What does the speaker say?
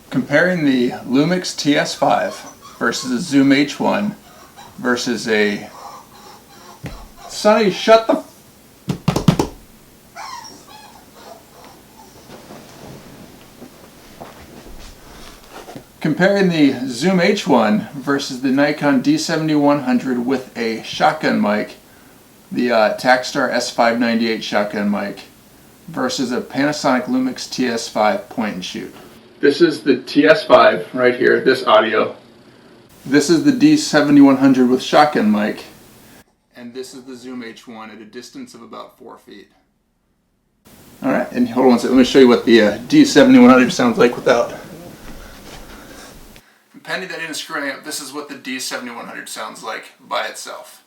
Comparing the Lumix TS5 versus a Zoom H1 versus a Sonny, shut the Comparing the Zoom H1 versus the Nikon D7100 with a shotgun mic, the Takstar S598 shotgun mic, versus a Panasonic Lumix TS5 point and shoot. This is the TS5 right here, this audio. This is the D7100 with shotgun mic. And this is the Zoom H1 at a distance of about 4 feet. Alright, and hold on one second, let me show you what the D7100 sounds like without. Pending that didn't screw anything up, this is what the D7100 sounds like by itself.